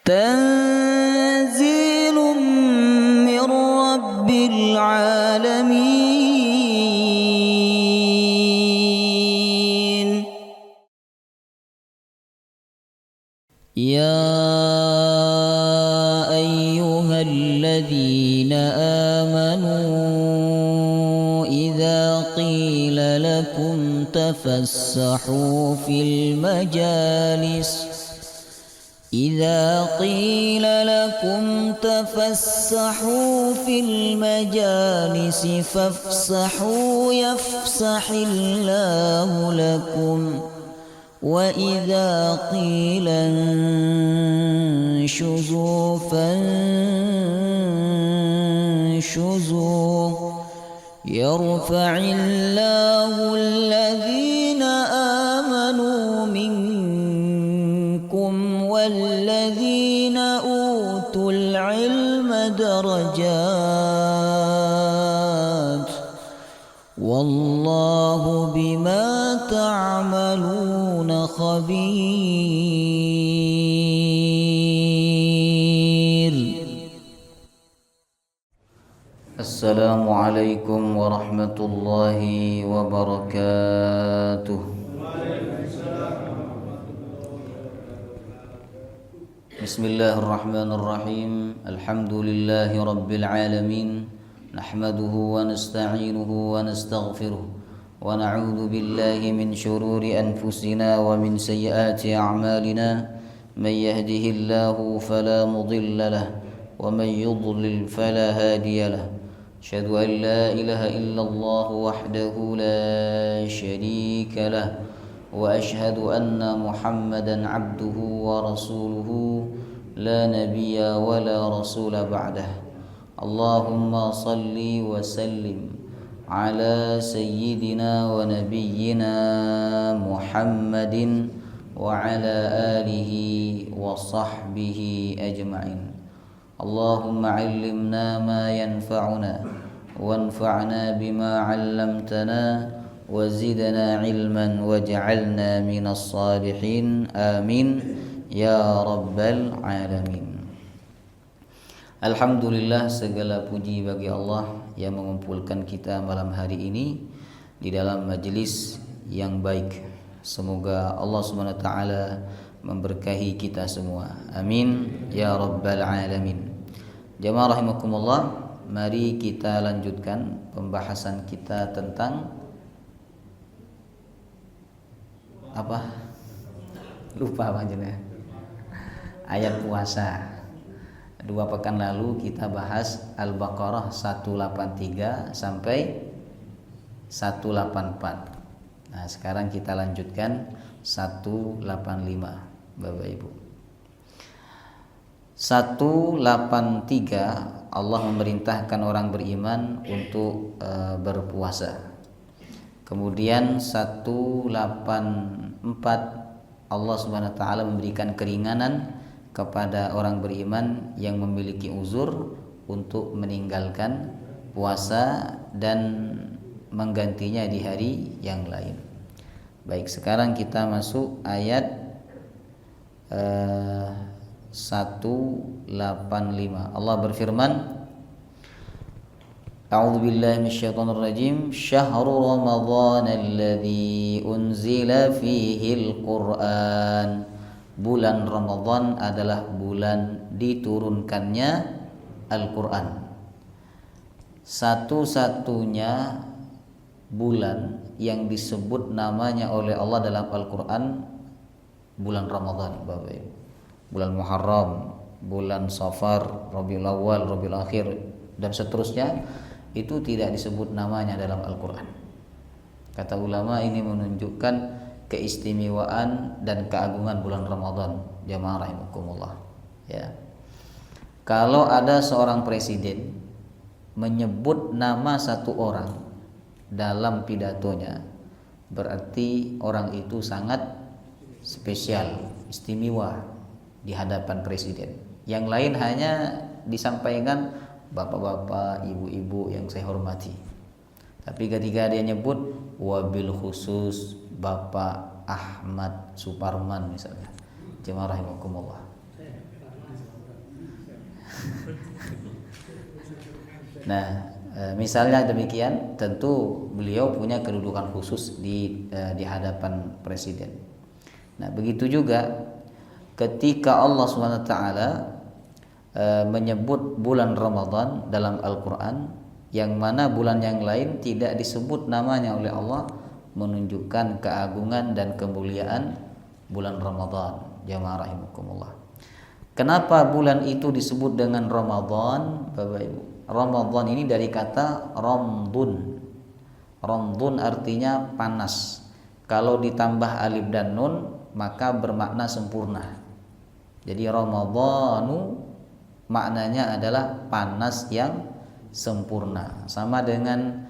تنزيل من رب العالمين. يا أيها الذين آمنوا إذا قيل لكم تفسحوا في المجالس فافسحوا يفسح الله لكم وإذا قيل انشزوا فانشزوا يرفع الله الذين آمنوا منكم والذين أوتوا العلم درجات والله بما تعملون خبير. السلام عليكم ورحمة الله وبركاته. بسم الله الرحمن الرحيم. الحمد لله رب العالمين، نحمده ونستعينه ونستغفره ونعوذ بالله من شرور أنفسنا ومن سيئات أعمالنا. من يهده الله فلا مضل له ومن يضلل فلا هادي له. أشهد أن لا إله إلا الله وحده لا شريك له وأشهد أن محمدا عبده ورسوله لا نبي ولا رسول بعده. اللهم صل وسلم على سيدنا ونبينا محمد وعلى آله وصحبه أجمعين. اللهم علمنا ما ينفعنا وانفعنا بما علمتنا وزدنا علما واجعلنا من الصالحين آمين يا رب العالمين. Alhamdulillah, segala puji bagi Allah yang mengumpulkan kita malam hari ini di dalam majelis yang baik. Semoga Allah SWT memberkahi kita semua. Amin ya rabbal alamin. Jamaah rahimakumullah, mari kita lanjutkan pembahasan kita tentang apa? Lupa panjenengan. Ayat puasa. 2 pekan lalu kita bahas Al-Baqarah 183 sampai 184. Nah, sekarang kita lanjutkan 185, Bapak Ibu. 183, Allah memerintahkan orang beriman untuk berpuasa. Kemudian 184, Allah Subhanahu wa taala memberikan keringanan kepada orang beriman yang memiliki uzur untuk meninggalkan puasa dan menggantinya di hari yang lain. Baik, sekarang kita masuk ayat 185. Allah berfirman, A'udzu billahi minasyaitonir rajim. Syahrul ramadhanalladzi unzila fihil Qur'an. Bulan Ramadan adalah bulan diturunkannya Al-Quran. Satu-satunya bulan yang disebut namanya oleh Allah dalam Al-Quran bulan Ramadan, Bapak Ibu. Bulan Muharram, bulan Safar, Rabiul Awal, Rabiul Akhir, dan seterusnya itu tidak disebut namanya dalam Al-Quran. Kata ulama, ini menunjukkan keistimewaan dan keagungan bulan Ramadan. Jamaah rahimakumullah, ya. Kalau ada seorang presiden menyebut nama satu orang dalam pidatonya, berarti orang itu sangat spesial, istimewa di hadapan presiden. Yang lain hanya disampaikan bapak-bapak, ibu-ibu yang saya hormati. Tapi ketika dia nyebut wabil khusus Bapak Ahmad Suparman misalnya, jemaah rahimakumullah, Nah, misalnya demikian, tentu beliau punya kedudukan khusus di hadapan presiden. Nah, begitu juga ketika Allah SWT menyebut bulan Ramadan dalam Al-Quran, yang mana bulan yang lain tidak disebut namanya oleh Allah, menunjukkan keagungan dan kemuliaan bulan Ramadan. Jamaah rahimakumullah. Kenapa bulan itu disebut dengan Ramadan, Bapak Ibu? Ramadan ini dari kata Ramdun. Ramdun artinya panas. Kalau ditambah alif dan nun maka bermakna sempurna. Jadi Ramadhanu maknanya adalah panas yang sempurna. Sama dengan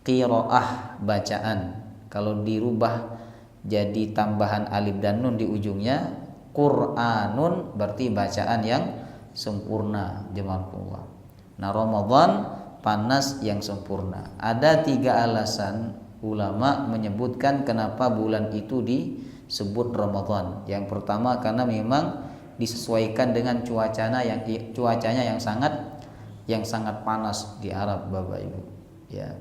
qiraah, bacaan. Kalau dirubah jadi tambahan alif dan nun di ujungnya, Qur'anun berarti bacaan yang sempurna. Jemaah. Nah, Ramadan panas yang sempurna. Ada 3 alasan ulama menyebutkan kenapa bulan itu disebut Ramadan. Yang pertama karena memang disesuaikan dengan cuacanya yang sangat panas di Arab, Bapak Ibu. Ya.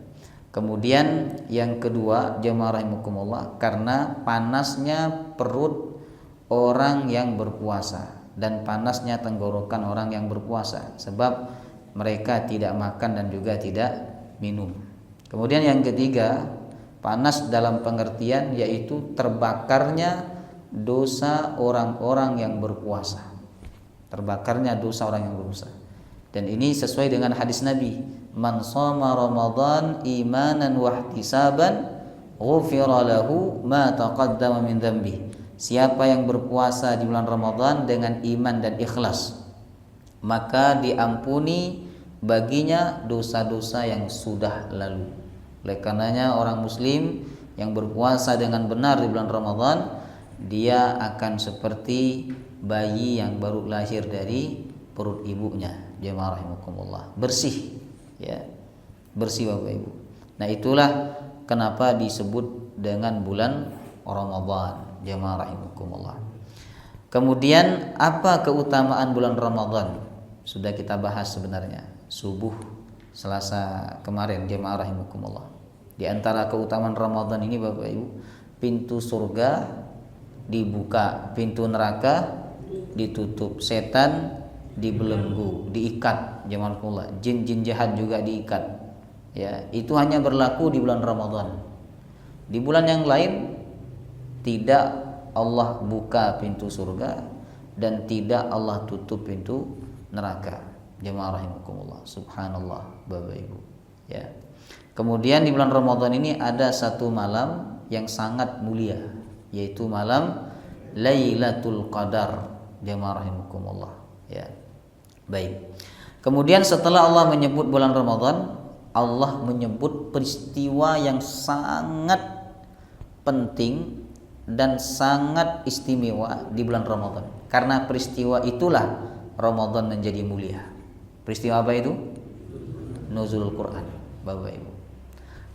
Kemudian yang kedua, jemaah rahimakumullah, karena panasnya perut orang yang berpuasa dan panasnya tenggorokan orang yang berpuasa, sebab mereka tidak makan dan juga tidak minum. Kemudian yang ketiga, panas dalam pengertian yaitu terbakarnya dosa orang-orang yang berpuasa. Terbakarnya dosa orang yang berpuasa. Dan ini sesuai dengan hadis Nabi, man shoma Ramadan imanan wa ihtisaban ghufira lahu ma taqaddama min dzambi. Siapa yang berpuasa di bulan Ramadan dengan iman dan ikhlas, maka diampuni baginya dosa-dosa yang sudah lalu. Oleh karenanya orang muslim yang berpuasa dengan benar di bulan Ramadan, dia akan seperti bayi yang baru lahir dari perut ibunya. Jemaah rahimakumullah, bersih, ya, bersih Bapak Ibu. Nah, itulah kenapa disebut dengan bulan Ramadan. Jemaah rahimakumullah. Kemudian apa keutamaan bulan Ramadan? Sudah kita bahas sebenarnya subuh Selasa kemarin, jemaah rahimakumullah. Di antara keutamaan Ramadan ini Bapak Ibu, pintu surga dibuka, pintu neraka ditutup, setan dibelenggu, diikat, jemaah rahimakumullah. Jin-jin jahat juga diikat. Ya, itu hanya berlaku di bulan Ramadan. Di bulan yang lain tidak Allah buka pintu surga dan tidak Allah tutup pintu neraka. Jemaah rahimakumullah. Subhanallah Bapak Ibu. Ya. Kemudian di bulan Ramadan ini ada satu malam yang sangat mulia, yaitu malam Lailatul Qadar. Jemaah rahimakumullah. Ya. Baik. Kemudian setelah Allah menyebut bulan Ramadan, Allah menyebut peristiwa yang sangat penting dan sangat istimewa di bulan Ramadan. Karena peristiwa itulah Ramadan menjadi mulia. Peristiwa apa itu? Nuzulul Quran, Bapak Ibu.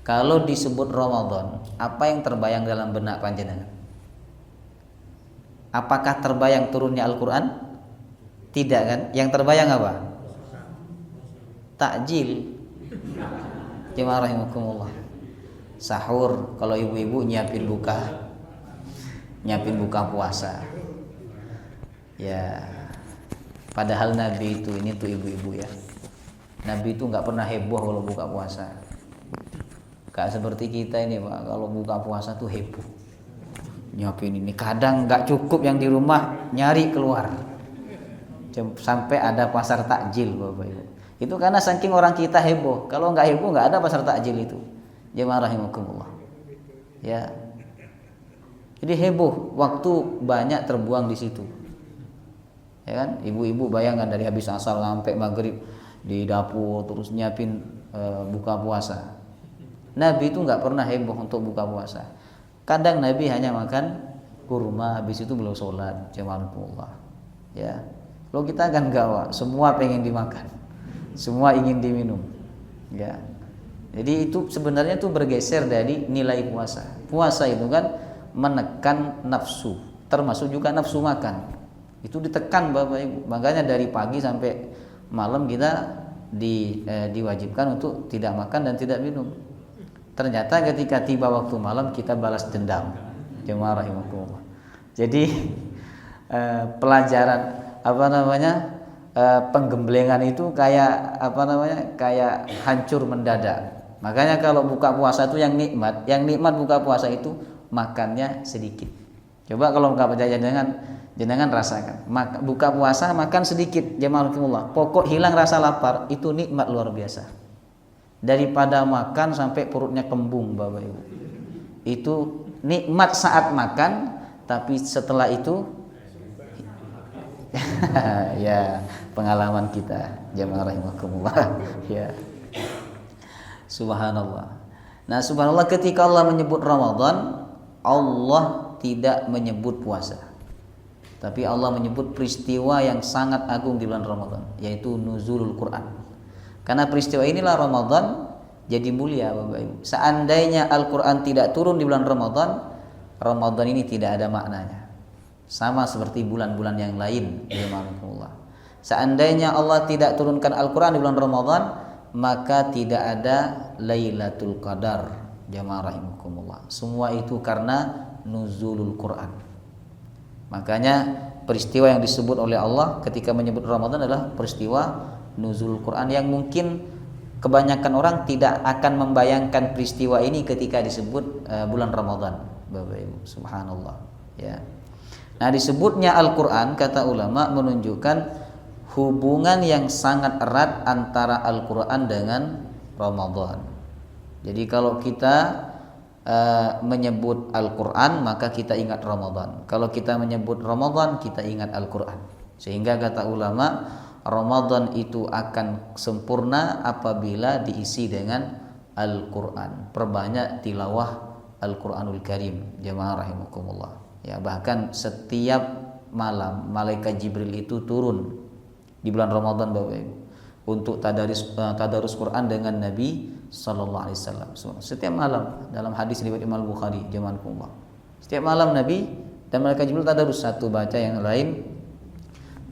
Kalau disebut Ramadan, apa yang terbayang dalam benak panjenengan? Apakah terbayang turunnya Al-Quran? Tidak kan? Yang terbayang apa? Takjil. Jemaah rahimakumullah. Sahur, kalau ibu-ibu nyiapin buka puasa. Ya, padahal Nabi itu, ini tuh ibu-ibu ya, Nabi itu nggak pernah heboh kalau buka puasa. Gak seperti kita ini Pak, kalau buka puasa tuh heboh, nyiapin ini. Kadang nggak cukup yang di rumah, nyari keluar, sampai ada pasar takjil Bapak Ibu. Itu karena saking orang kita heboh. Kalau nggak heboh nggak ada pasar takjil itu. Jemaah rahimakumullah. Ya. Jadi heboh, waktu banyak terbuang di situ. Ya kan? Ibu-ibu bayangkan dari habis asar sampai maghrib di dapur terus nyiapin buka puasa. Nabi itu nggak pernah heboh untuk buka puasa. Kadang Nabi hanya makan kurma, habis itu belum sholat. Jemaah rahimakumullah. Ya. Kalau kita kan enggak, semua pengen dimakan, semua ingin diminum. Ya. Jadi itu sebenarnya itu bergeser dari nilai puasa. Puasa itu kan menekan nafsu, termasuk juga nafsu makan. Itu ditekan Bapak Ibu. Makanya dari pagi sampai malam kita diwajibkan untuk tidak makan dan tidak minum. Ternyata ketika tiba waktu malam kita balas dendam. Jemaah rahimakumullah. Jadi pelajaran penggemblengan itu kayak kayak hancur mendadak. Makanya kalau buka puasa itu yang nikmat buka puasa itu makannya sedikit. Coba kalau buka puasa jenengan rasakan. Buka puasa makan sedikit, jemaah rahimakumullah. Pokok hilang rasa lapar, itu nikmat luar biasa. Daripada makan sampai perutnya kembung, Bapak Ibu. Itu nikmat saat makan, tapi setelah itu ya pengalaman kita, jemaah rahimakumullah. Ya. Subhanallah. Nah, subhanallah, ketika Allah menyebut Ramadan, Allah tidak menyebut puasa. Tapi Allah menyebut peristiwa yang sangat agung di bulan Ramadan, yaitu nuzulul Quran. Karena peristiwa inilah Ramadan jadi mulia, Bapak Ibu. Seandainya Al-Quran tidak turun di bulan Ramadan, Ramadan ini tidak ada maknanya. Sama seperti bulan-bulan yang lain. Seandainya Allah tidak turunkan Al-Quran di bulan Ramadan, maka tidak ada Lailatul Qadar. Jamaah rahimakumullah. Semua itu karena nuzulul Quran. Makanya peristiwa yang disebut oleh Allah ketika menyebut Ramadan adalah peristiwa nuzul Quran, yang mungkin kebanyakan orang tidak akan membayangkan peristiwa ini ketika disebut bulan Ramadan, Bapak Ibu. Subhanallah, ya. Nah, disebutnya Al-Quran, kata ulama, menunjukkan hubungan yang sangat erat antara Al-Quran dengan Ramadan. Jadi kalau kita menyebut Al-Quran, maka kita ingat Ramadan. Kalau kita menyebut Ramadan, kita ingat Al-Quran. Sehingga kata ulama, Ramadan itu akan sempurna apabila diisi dengan Al-Quran. Perbanyak tilawah Al-Quranul Karim, jemaah rahimakumullah. Ya, bahkan setiap malam malaikat Jibril itu turun di bulan Ramadan, Bapak Ibu, untuk tadarus Quran dengan Nabi sallallahu alaihi wasallam. Setiap malam, dalam hadis riwayat Imam Bukhari, jemaah. Setiap malam Nabi dan malaikat Jibril tadarus, satu baca, yang lain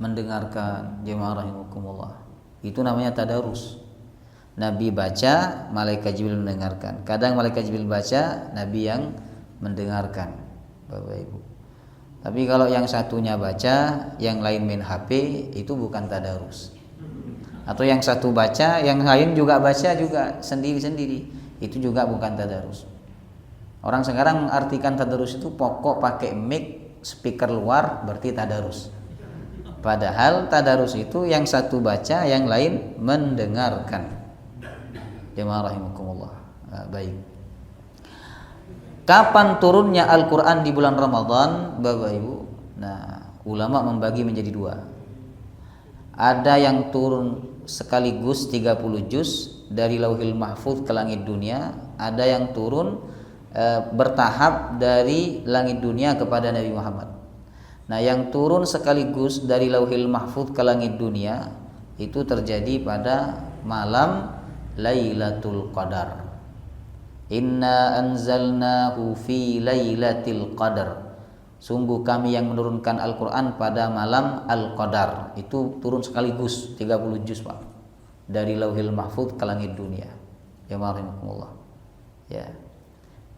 mendengarkan, jemaah rahimakumullah. Itu namanya tadarus. Nabi baca, malaikat Jibril mendengarkan. Kadang malaikat Jibril baca, Nabi yang mendengarkan, Bapak Ibu. Tapi kalau yang satunya baca, yang lain main HP, itu bukan tadarus. Atau yang satu baca, yang lain juga baca juga sendiri-sendiri, itu juga bukan tadarus. Orang sekarang mengartikan tadarus itu pokok pakai mic, speaker luar, berarti tadarus. Padahal tadarus itu yang satu baca, yang lain mendengarkan. Jemaah rahimakumullah. Baik. Kapan turunnya Al-Quran di bulan Ramadan, Bapak Ibu? Nah, ulama membagi menjadi dua. Ada yang turun sekaligus 30 juz dari Lauhil Mahfuz ke langit dunia, ada yang turun bertahap dari langit dunia kepada Nabi Muhammad. Nah, yang turun sekaligus dari Lauhil Mahfuz ke langit dunia itu terjadi pada malam Lailatul Qadar. Inna anzalnahu fi Lailatul Qadar. Sungguh kami yang menurunkan Al-Quran pada malam Al-Qadar. Itu turun sekaligus 30 juz, Pak, dari Lauhil Mahfuz ke langit dunia. Ya rahimahumullah. Ya.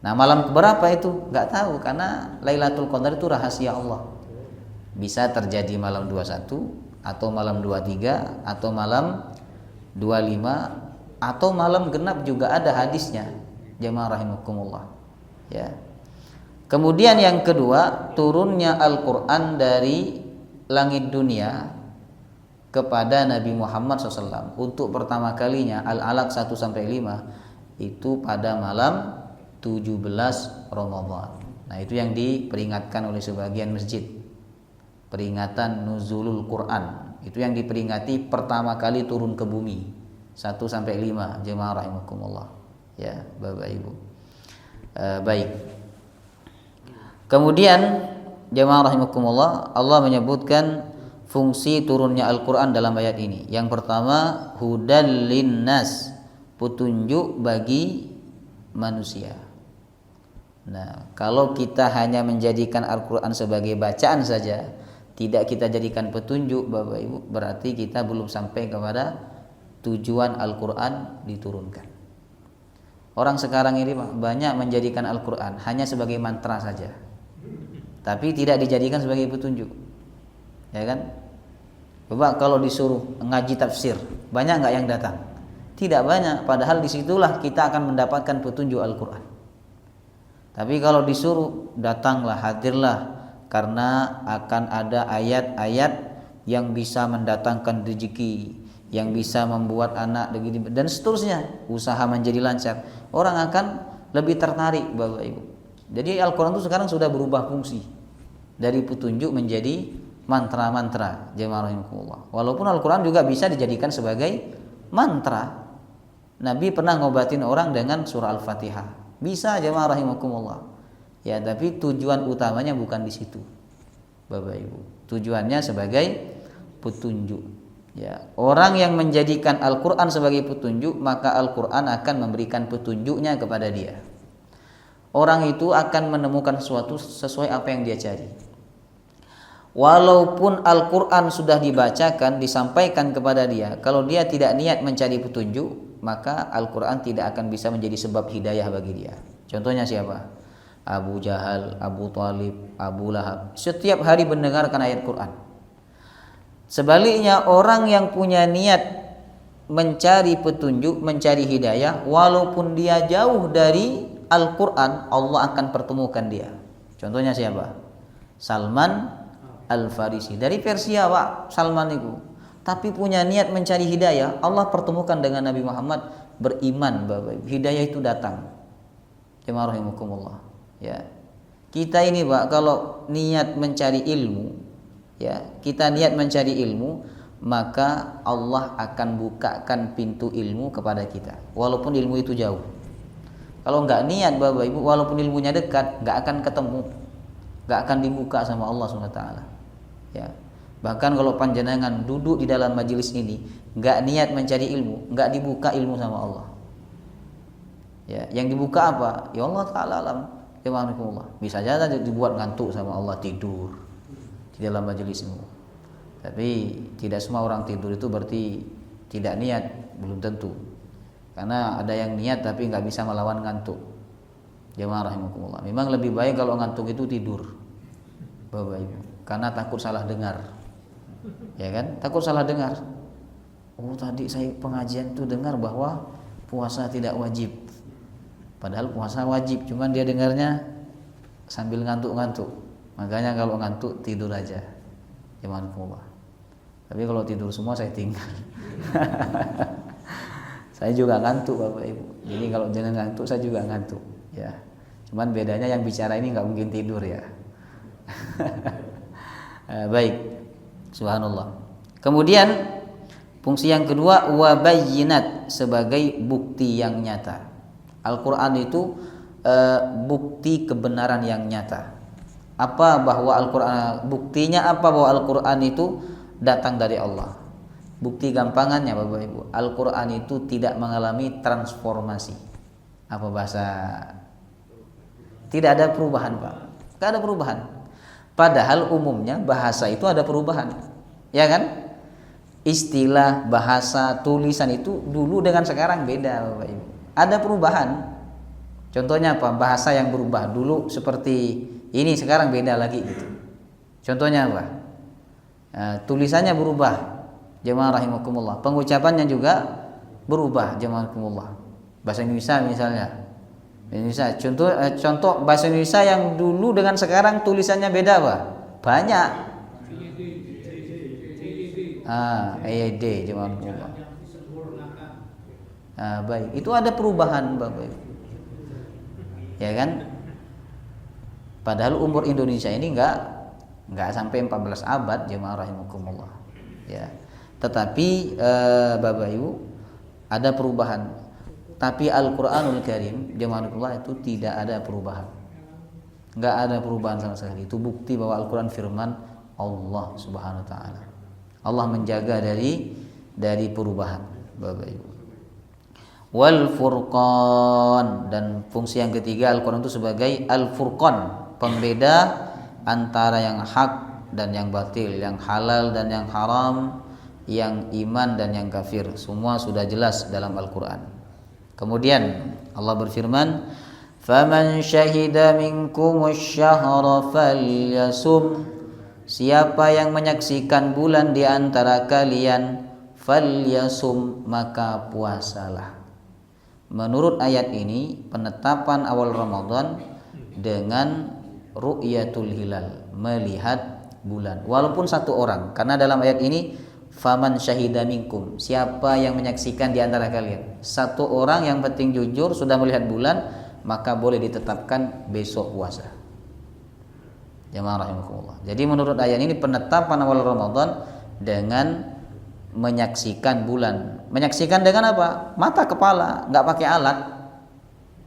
Nah, malam berapa itu? Enggak tahu, karena Lailatul Qadar itu rahasia Allah. Bisa terjadi malam 21 atau malam 23 atau malam 25 atau malam genap, juga ada hadisnya. Jamaah rahimakumullah. Ya. Kemudian yang kedua, turunnya Al-Quran dari langit dunia kepada Nabi Muhammad SAW untuk pertama kalinya, Al-Alaq 1-5, itu pada malam 17 Ramadan. Nah, itu yang diperingatkan oleh sebagian masjid, peringatan nuzulul Quran. Itu yang diperingati pertama kali turun ke bumi, 1-5, jemaah rahimakumullah. Ya, Bapak Ibu. Baik. Kemudian jemaah rahimakumullah, Allah menyebutkan fungsi turunnya Al-Quran dalam ayat ini. Yang pertama, hudal linnas, petunjuk bagi manusia. Nah, kalau kita hanya menjadikan Al-Quran sebagai bacaan saja, tidak kita jadikan petunjuk Bapak Ibu, berarti kita belum sampai kepada tujuan Al-Quran diturunkan. Orang sekarang ini banyak menjadikan Al-Quran hanya sebagai mantra saja, tapi tidak dijadikan sebagai petunjuk, ya kan? Bapak kalau disuruh ngaji tafsir, banyak nggak yang datang? Tidak banyak, padahal disitulah kita akan mendapatkan petunjuk Al-Quran. Tapi kalau disuruh datanglah, hadirlah, karena akan ada ayat-ayat yang bisa mendatangkan rezeki, yang bisa membuat anak dan seterusnya, usaha menjadi lancar, orang akan lebih tertarik Bapak Ibu. Jadi Al-Quran itu sekarang sudah berubah fungsi dari petunjuk menjadi mantra-mantra, jemaah rahimakumullah. Walaupun Al-Quran juga bisa dijadikan sebagai mantra. Nabi pernah ngobatin orang dengan surah Al-Fatihah, bisa, jemaah rahimakumullah. Ya, tapi tujuan utamanya bukan di situ, Bapak Ibu. Tujuannya sebagai petunjuk. Ya, orang yang menjadikan Al-Quran sebagai petunjuk, maka Al-Quran akan memberikan petunjuknya kepada dia. Orang itu akan menemukan sesuatu sesuai apa yang dia cari. Walaupun Al-Quran sudah dibacakan, disampaikan kepada dia, kalau dia tidak niat mencari petunjuk, maka Al-Quran tidak akan bisa menjadi sebab hidayah bagi dia. Contohnya siapa? Abu Jahal, Abu Talib, Abu Lahab, setiap hari mendengarkan ayat Quran. Sebaliknya orang yang punya niat mencari petunjuk, mencari hidayah, walaupun dia jauh dari Al-Quran, Allah akan pertemukan dia. Contohnya siapa? Salman Al-Farisi, dari Persia Pak, Salman itu. Tapi punya niat mencari hidayah, Allah pertemukan dengan Nabi Muhammad, beriman Bapak. Hidayah itu datang. Jemaah rahimakumullah. Ya, kita ini Pak, kalau niat mencari ilmu, ya, kita niat mencari ilmu, maka Allah akan bukakan pintu ilmu kepada kita, walaupun ilmu itu jauh. Kalau nggak niat Bapak Ibu, walaupun ilmunya dekat, nggak akan ketemu, nggak akan dibuka sama Allah SWT. Ya, bahkan kalau panjenengan duduk di dalam majelis ini, nggak niat mencari ilmu, nggak dibuka ilmu sama Allah. Ya, yang dibuka apa? Ya Allah Taala alam. Bisa saja dibuat ngantuk sama Allah, tidur di dalam majelismu. Tapi tidak semua orang tidur itu berarti tidak niat, belum tentu. Karena ada yang niat tapi nggak bisa melawan ngantuk. Jemaah rahimakumullah. Memang lebih baik kalau ngantuk itu tidur, Bapak Ibu, karena takut salah dengar. Ya kan? Takut salah dengar. Oh, tadi saya pengajian itu dengar bahwa puasa tidak wajib. Padahal puasa wajib, cuman dia dengarnya sambil ngantuk-ngantuk. Makanya kalau ngantuk tidur aja. Jazakumullah. Tapi kalau tidur semua saya tinggal. Saya juga ngantuk Bapak Ibu. Jadi kalau jangan ngantuk saya juga ngantuk. Ya. Cuman bedanya yang bicara ini nggak mungkin tidur ya. Baik. Subhanallah. Kemudian fungsi yang kedua, wabayyinat, sebagai bukti yang nyata. Al-Quran itu bukti kebenaran yang nyata. Apa bahwa Al-Quran, buktinya apa bahwa Al-Quran itu datang dari Allah? Bukti gampangannya Bapak Ibu, Al-Quran itu tidak mengalami transformasi. Apa bahasa? Tidak ada perubahan Pak. Tidak ada perubahan. Padahal umumnya bahasa itu ada perubahan, ya kan? Istilah, bahasa, tulisan itu dulu dengan sekarang beda Bapak Ibu. Ada perubahan. Contohnya apa? Bahasa yang berubah, dulu seperti ini, sekarang beda lagi gitu. Contohnya apa? Tulisannya berubah, jemaah rahimakumullah. Pengucapannya juga berubah, jemaah rahimakumullah. Bahasa Indonesia misalnya, Indonesia. Contoh bahasa Indonesia yang dulu dengan sekarang tulisannya beda apa? Banyak. EYD, jemaah rahimakumullah. Baik, itu ada perubahan Bapak Ibu. Ya kan? Padahal umur Indonesia ini enggak sampai 14 abad, jemaah rahimakumullah. Ya. Tetapi Bapak Ibu, ada perubahan. Tapi Al-Qur'anul Karim, jemaah rahimakumullah, itu tidak ada perubahan. Enggak ada perubahan sama sekali. Itu bukti bahwa Al-Qur'an firman Allah Subhanahu wa taala. Allah menjaga dari perubahan, Bapak Ibu. Wal Furqan, dan fungsi yang ketiga Al-Quran itu sebagai Al-Furqan, pembeda antara yang hak dan yang batil, yang halal dan yang haram, yang iman dan yang kafir. Semua sudah jelas dalam Al-Quran. Kemudian Allah berfirman, "Faman syahida minkumus syahra falyasum." Siapa yang menyaksikan bulan di antara kalian, falyasum, maka puasalah. Menurut ayat ini, penetapan awal Ramadan dengan ru'yatul hilal, melihat bulan. Walaupun satu orang, karena dalam ayat ini faman syahida minkum, siapa yang menyaksikan di antara kalian. Satu orang yang penting jujur sudah melihat bulan, maka boleh ditetapkan besok puasa. Jamaah rahimakumullah. Jadi menurut ayat ini penetapan awal Ramadan dengan menyaksikan bulan. Menyaksikan dengan apa? Mata kepala, nggak pakai alat.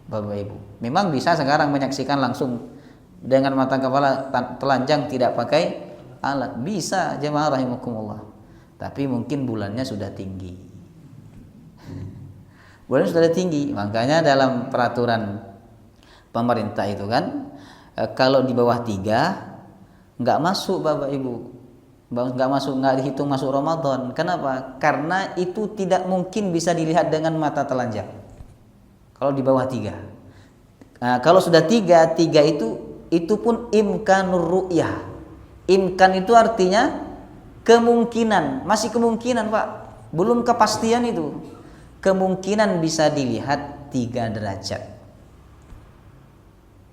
Bapak Ibu, memang bisa sekarang menyaksikan langsung dengan mata kepala telanjang tidak pakai alat, bisa jemaah rahimakumullah. Tapi mungkin bulannya sudah tinggi. Bulan sudah tinggi, makanya dalam peraturan pemerintah itu kan, kalau di bawah 3 nggak masuk Bapak Ibu, nggak dihitung masuk Ramadan. Kenapa? Karena itu tidak mungkin bisa dilihat dengan mata telanjang. Kalau di bawah 3. Nah, kalau sudah 3 itu pun imkanur ru'yah. Imkan itu artinya kemungkinan, masih kemungkinan Pak, belum kepastian itu. Kemungkinan bisa dilihat 3 derajat.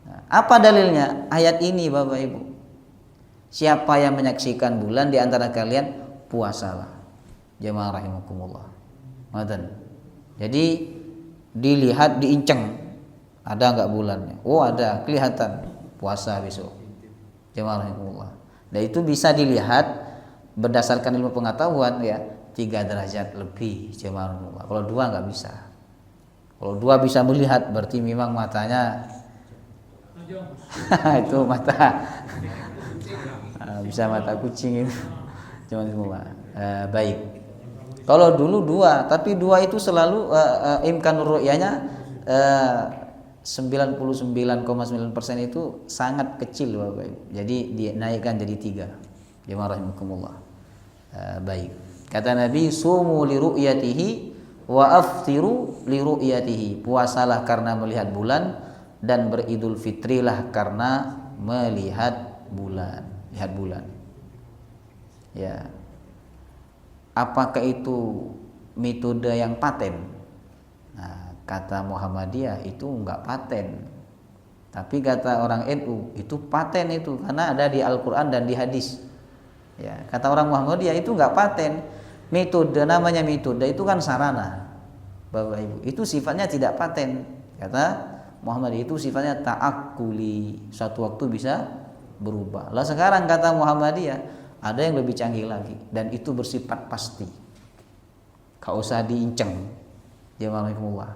Nah, apa dalilnya? Ayat ini Bapak Ibu. Siapa yang menyaksikan bulan di antara kalian, puasalah. Jemaah rahimakumullah. Jadi dilihat, diinceng, ada nggak bulannya? Oh ada, kelihatan, puasa besok. Jemaah rahimakumullah. Dan itu bisa dilihat berdasarkan ilmu pengetahuan ya, 3 derajat lebih. Jemaah rahimakumullah. Kalau 2 nggak bisa. Kalau 2 bisa melihat, berarti memang matanya itu mata bisa mata kucing itu. Jemaah rahimakumullah. Baik. Kalau dulu 2, tapi 2 itu selalu imkanur ru'yanya 99,9% itu sangat kecil Bapak Ibu. Jadi dinaikkan jadi 3. Jemaah rahimakumullah. Baik. Kata Nabi, sumu li ru'yatihi wa aftiru li ru'yatihi. Puasalah karena melihat bulan dan beridul fitrilah karena melihat bulan. Lihat bulan. Ya. Apakah itu metode yang paten? Nah, kata Muhammadiyah itu enggak paten. Tapi kata orang NU itu paten itu, karena ada di Al-Quran dan di hadis. Ya, kata orang Muhammadiyah itu enggak paten. Metode, namanya metode itu kan sarana. Bapak Ibu, itu sifatnya tidak paten. Kata Muhammadiyah itu sifatnya ta'akkuli, suatu waktu bisa berubah. Lah sekarang kata Muhammadiyah ada yang lebih canggih lagi dan itu bersifat pasti. Gak usah diinceng. Jemaah,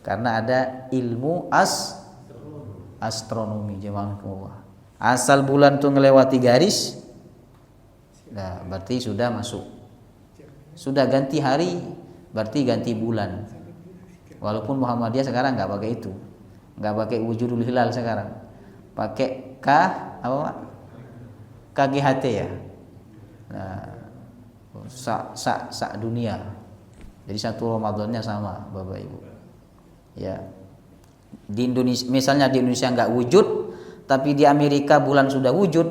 karena ada ilmu astronomi. Jemaah, asal bulan tuh ngelewati garis, nah berarti sudah masuk. Sudah ganti hari, berarti ganti bulan. Walaupun Muhammadiyah sekarang nggak pakai itu, nggak pakai wujudul hilal sekarang, pakai KGHT ya. Nah, sak dunia. Jadi satu Ramadannya sama Bapak Ibu. Ya. Di Indonesia, misalnya di Indonesia nggak wujud, tapi di Amerika bulan sudah wujud,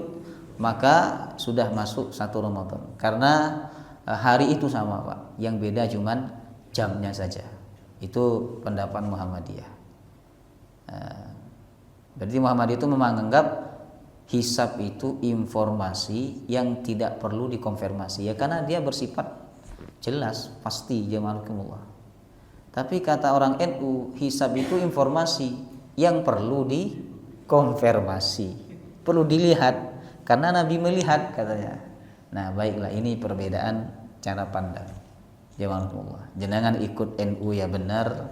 maka sudah masuk satu Ramadan. Karena hari itu sama Pak, yang beda cuman jamnya saja. Itu pendapat Muhammadiyah. Berarti Muhammadiyah itu menganggap hisab itu informasi yang tidak perlu dikonfirmasi ya, karena dia bersifat jelas pasti. Jemaahkumullah. Tapi kata orang NU, hisab itu informasi yang perlu dikonfirmasi, perlu dilihat karena Nabi melihat katanya. Nah baiklah, ini perbedaan cara pandang. Jemaahkumullah. Jangan ikut NU ya benar,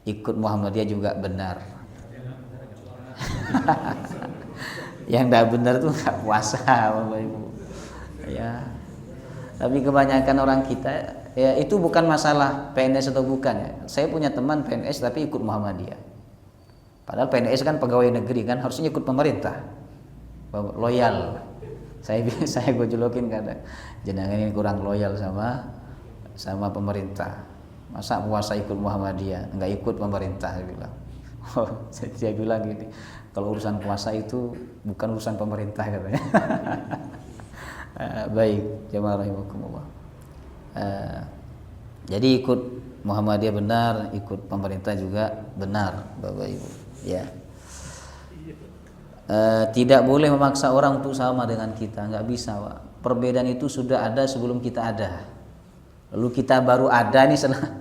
ikut Muhammadiyah juga benar. Yang tidak benar tuh nggak puasa Bapak Ibu ya. Tapi kebanyakan orang kita ya, itu bukan masalah PNS atau bukan ya. Saya punya teman PNS tapi ikut Muhammadiyah, padahal PNS kan pegawai negeri kan, harusnya ikut pemerintah, loyal. Saya gue julukin kadang, jenengan ini kurang loyal sama pemerintah. Masa puasa ikut Muhammadiyah, nggak ikut pemerintah, saya bilang. Oh, saya bilang gini, kalau urusan puasa itu bukan urusan pemerintah katanya. Baik, jemaah rahimakumullah. Jadi ikut Muhammadiyah benar, ikut pemerintah juga benar, Bapak Ibu. Ya. Tidak boleh memaksa orang untuk sama dengan kita, nggak bisa, Pak. Perbedaan itu sudah ada sebelum kita ada. Lalu kita baru ada nih setelah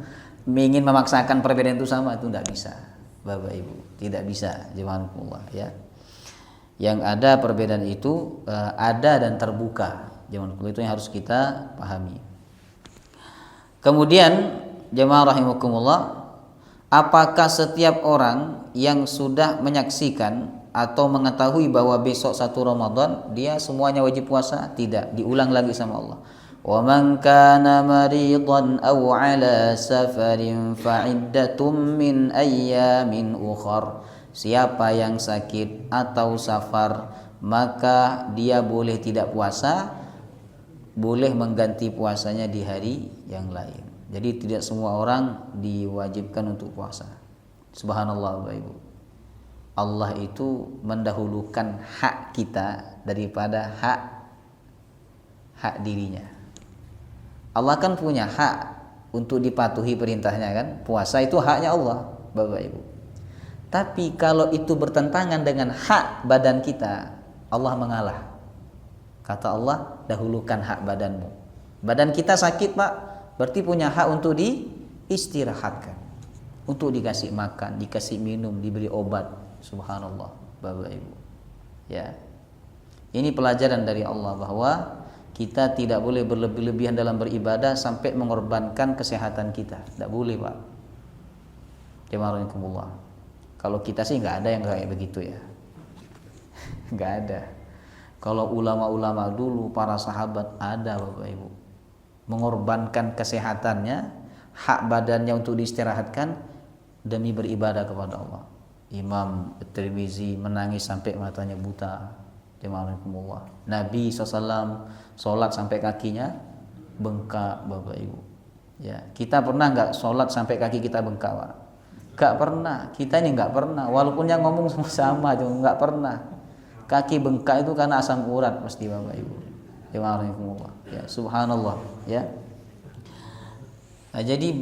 ingin memaksakan perbedaan itu sama, itu nggak bisa, Bapak Ibu. Tidak bisa, jemaah ya. Yang ada perbedaan itu ada dan terbuka. Jemaah itu yang harus kita pahami. Kemudian jemaah rahimakumullah, apakah setiap orang yang sudah menyaksikan atau mengetahui bahwa besok 1 Ramadan dia semuanya wajib puasa? Tidak, diulang lagi sama Allah. Wa man kana maridan aw ala safarin fa iddatum min ayyamin ukhar. Siapa yang sakit atau safar, maka dia boleh tidak puasa, boleh mengganti puasanya di hari yang lain. Jadi tidak semua orang diwajibkan untuk puasa. Subhanallah Bapak Ibu. Allah itu mendahulukan hak kita daripada hak dirinya. Allah kan punya hak untuk dipatuhi perintahnya kan. Puasa itu haknya Allah, Bapak Ibu. Tapi kalau itu bertentangan dengan hak badan kita, Allah mengalah. Kata Allah, dahulukan hak badanmu. Badan kita sakit, Pak, berarti punya hak untuk diistirahatkan, untuk dikasih makan, dikasih minum, diberi obat. Subhanallah, Bapak Ibu. Ya. Ini pelajaran dari Allah bahwa kita tidak boleh berlebih-lebihan dalam beribadah sampai mengorbankan kesehatan kita. Tidak boleh, Pak. Jemaah. Kalau kita sih nggak ada yang kayak begitu ya. Nggak ada. Kalau ulama-ulama dulu, para sahabat ada, Bapak Ibu, mengorbankan kesehatannya, hak badannya untuk diistirahatkan demi beribadah kepada Allah. Imam Tirmizi menangis sampai matanya buta. Jemaahumullah. Nabi SAW sholat sampai kakinya bengkak, Bapak Ibu. Ya, kita pernah nggak sholat sampai kaki kita bengkak, Pak? Nggak pernah. Kita ini nggak pernah. Walaupun yang ngomong sama, nggak pernah. Kaki bengkak itu karena asam urat pasti, Bapak Ibu. Jemaahumullah. Ya, subhanallah. Ya. Nah, jadi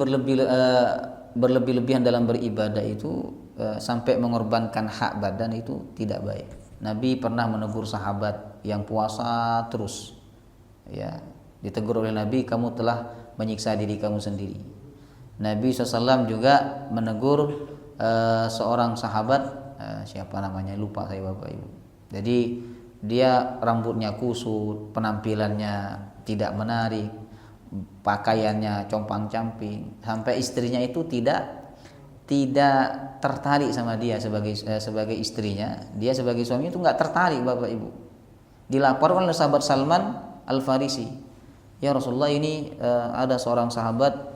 berlebih-lebihan dalam beribadah itu sampai mengorbankan hak badan itu tidak baik. Nabi pernah menegur sahabat yang puasa terus. Ya, ditegur oleh Nabi, kamu telah menyiksa diri kamu sendiri. Nabi SAW juga menegur seorang sahabat, siapa namanya lupa saya, Bapak Ibu. Jadi dia rambutnya kusut, penampilannya tidak menarik, pakaiannya compang-camping, sampai istrinya itu tidak tertarik sama dia sebagai istrinya. Dia sebagai suami itu nggak tertarik, Bapak Ibu. Dilaporkan oleh sahabat Salman Al-Farisi, ya Rasulullah, ini ada seorang sahabat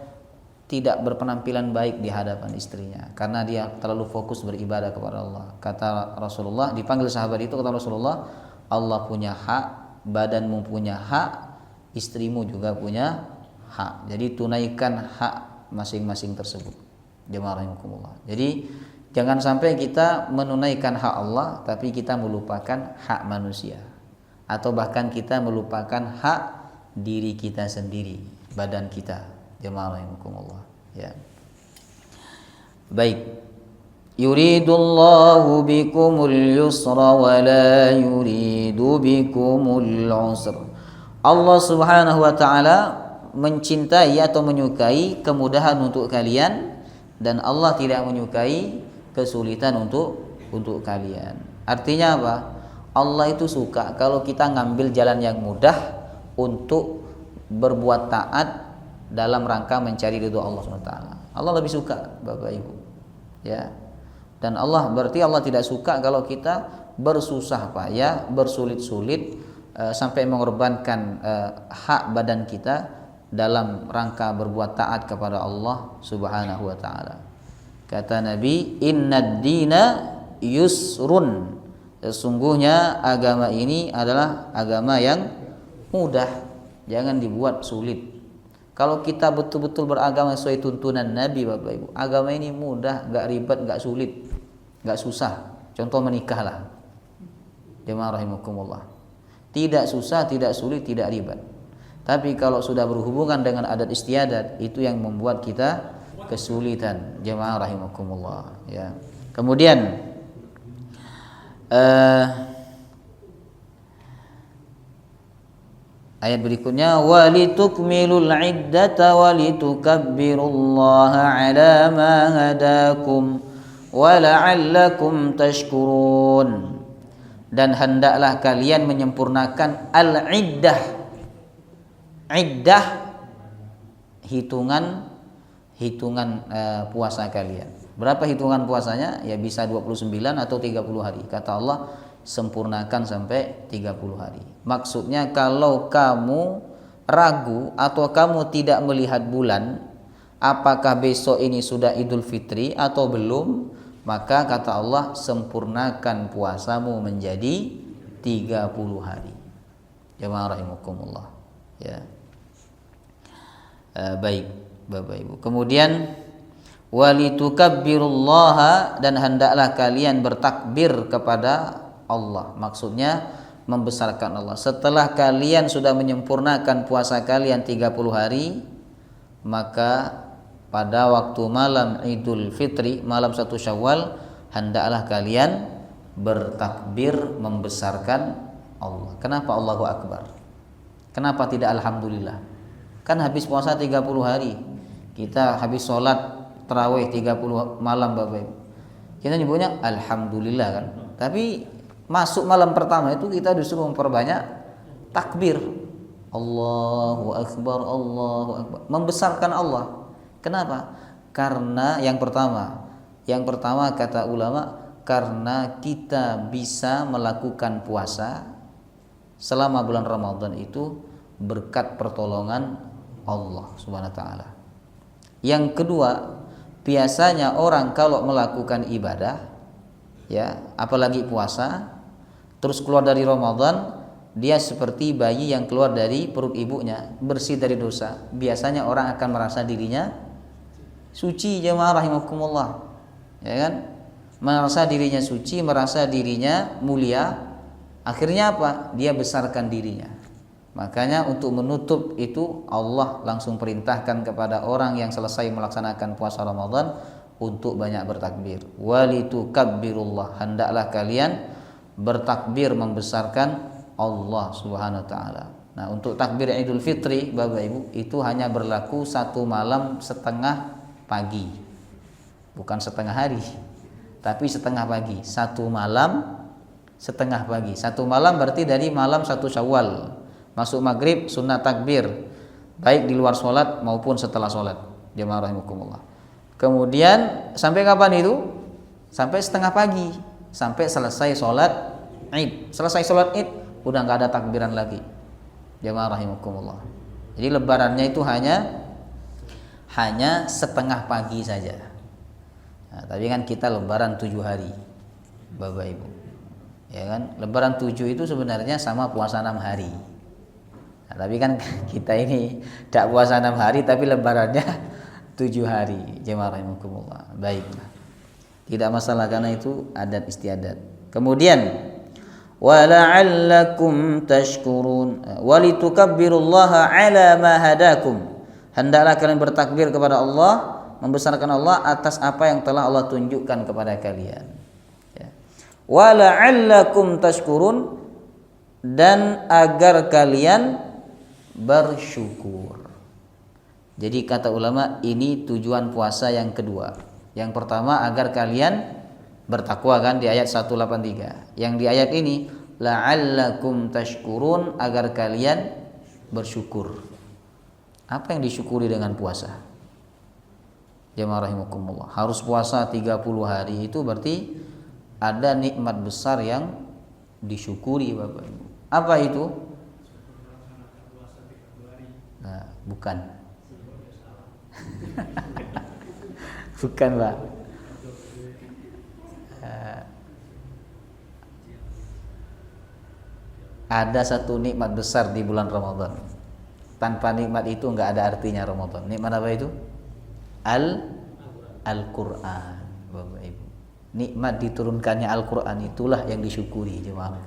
tidak berpenampilan baik di hadapan istrinya karena dia terlalu fokus beribadah kepada Allah. Kata Rasulullah, dipanggil sahabat itu, kata Rasulullah, Allah punya hak, badanmu punya hak, istrimu juga punya hak. Jadi tunaikan hak masing-masing tersebut. Jemaah rahimakumullah. Jadi jangan sampai kita menunaikan hak Allah tapi kita melupakan hak manusia, atau bahkan kita melupakan hak diri kita sendiri, badan kita. Jemaah rahimakumullah. Ya. Baik. Yuridullahu bikumul yusra wa la yuridu bikumul usra. Allah Subhanahu wa taala mencintai atau menyukai kemudahan untuk kalian, dan Allah tidak menyukai kesulitan untuk kalian. Artinya apa? Allah itu suka kalau kita ngambil jalan yang mudah untuk berbuat taat dalam rangka mencari ridho Allah SWT. Allah lebih suka, Bapak Ibu. Ya. Dan berarti Allah tidak suka kalau kita bersusah payah, bersulit-sulit sampai mengorbankan hak badan kita dalam rangka berbuat taat kepada Allah Subhanahu wa taala. Kata Nabi, "Innad dina yusrun Sesungguhnya agama ini adalah agama yang mudah, jangan dibuat sulit. Kalau kita betul-betul beragama sesuai tuntunan Nabi, Bapak Ibu, agama ini mudah, gak ribet, gak sulit, gak susah. Contoh menikahlah, jemaah rahimakumullah. Tidak susah, tidak sulit, tidak ribet. Tapi kalau sudah berhubungan dengan adat istiadat, itu yang membuat kita kesulitan, jemaah rahimakumullah. Ya. Kemudian ayat berikutnya, walitukmilul iddata walitukabbirullaha ala ma hadakum wa la'allakum tashkurun. Dan hendaklah kalian menyempurnakan al-iddah. Iddah hitungan puasa kalian. Berapa hitungan puasanya? Ya bisa 29 atau 30 hari. Kata Allah, sempurnakan sampai 30 hari. Maksudnya kalau kamu ragu atau kamu tidak melihat bulan, apakah besok ini sudah Idul Fitri atau belum, maka kata Allah, sempurnakan puasamu menjadi 30 hari. Jemaah rahimakumullah. Ya. Baik, Bapak Ibu. Kemudian walitukabbirullaha, dan hendaklah kalian bertakbir kepada Allah. Maksudnya membesarkan Allah. Setelah kalian sudah menyempurnakan puasa kalian 30 hari, maka pada waktu malam Idul Fitri, malam 1 Syawal, hendaklah kalian bertakbir membesarkan Allah. Kenapa Allahu Akbar? Kenapa tidak Alhamdulillah? Kan habis puasa 30 hari. Kita habis sholat tarawih 30 malam, Bapak Ibu. Kita nyebutnya Alhamdulillah kan. Tapi masuk malam pertama itu kita disuruh memperbanyak takbir. Allahu Akbar, Allahu Akbar. Membesarkan Allah. Kenapa? Karena yang pertama kata ulama, karena kita bisa melakukan puasa selama bulan Ramadan itu berkat pertolongan Allah Subhanahu wa taala. Yang kedua, biasanya orang kalau melakukan ibadah, ya, apalagi puasa, terus keluar dari Ramadan, dia seperti bayi yang keluar dari perut ibunya, bersih dari dosa. Biasanya orang akan merasa dirinya suci, jemaah rahimakumullah. Ya kan? Merasa dirinya suci, merasa dirinya mulia. Akhirnya apa? Dia besarkan dirinya. Makanya untuk menutup itu Allah langsung perintahkan kepada orang yang selesai melaksanakan puasa Ramadan untuk banyak bertakbir. Walitukabbirullah, hendaklah kalian bertakbir membesarkan Allah Subhanahu wa taala. Nah, untuk takbir Idul Fitri, Bapak Ibu, itu hanya berlaku 1 malam setengah pagi. Bukan setengah hari, tapi setengah pagi. 1 malam setengah pagi. 1 malam berarti dari malam 1 Syawal. Masuk maghrib sunnah takbir, baik di luar sholat maupun setelah sholat. Jemaah rahimakumullah. Kemudian sampai kapan itu? Sampai setengah pagi, sampai selesai sholat Id. Selesai sholat Id udah nggak ada takbiran lagi. Jemaah rahimakumullah. Jadi lebarannya itu hanya setengah pagi saja. Nah, tapi kan kita lebaran 7 hari, Bapak Ibu. Ya kan? Lebaran 7 itu sebenarnya sama puasa 6 hari. Nah, tapi kan kita ini tidak puasa 6 hari tapi lebarannya 7 hari. Jemaah rahimakumullah. Baik. Tidak masalah karena itu adat istiadat. Kemudian wala'allakum tashkurun walitukabbirullaha ala ma hadakum. Hendaklah kalian bertakbir kepada Allah, membesarkan Allah atas apa yang telah Allah tunjukkan kepada kalian. Ya. Wala'allakum tashkurun, dan agar kalian bersyukur. Jadi kata ulama, ini tujuan puasa yang kedua. Yang pertama agar kalian bertakwa kan di ayat 183. Yang di ayat ini la'allakum tashkurun, agar kalian bersyukur. Apa yang disyukuri dengan puasa? Jemaah rahimakumullah. Harus puasa 30 hari itu berarti ada nikmat besar yang disyukuri, Bapak Ibu. Apa itu? Nah, bukan. Bukan, Pak. Ada satu nikmat besar di bulan Ramadan. Tanpa nikmat itu nggak ada artinya Ramadan. Nikmat apa itu? Al-Quran, Bapak Ibu. Nikmat diturunkannya Al-Quran itulah yang disyukuri, jemaah.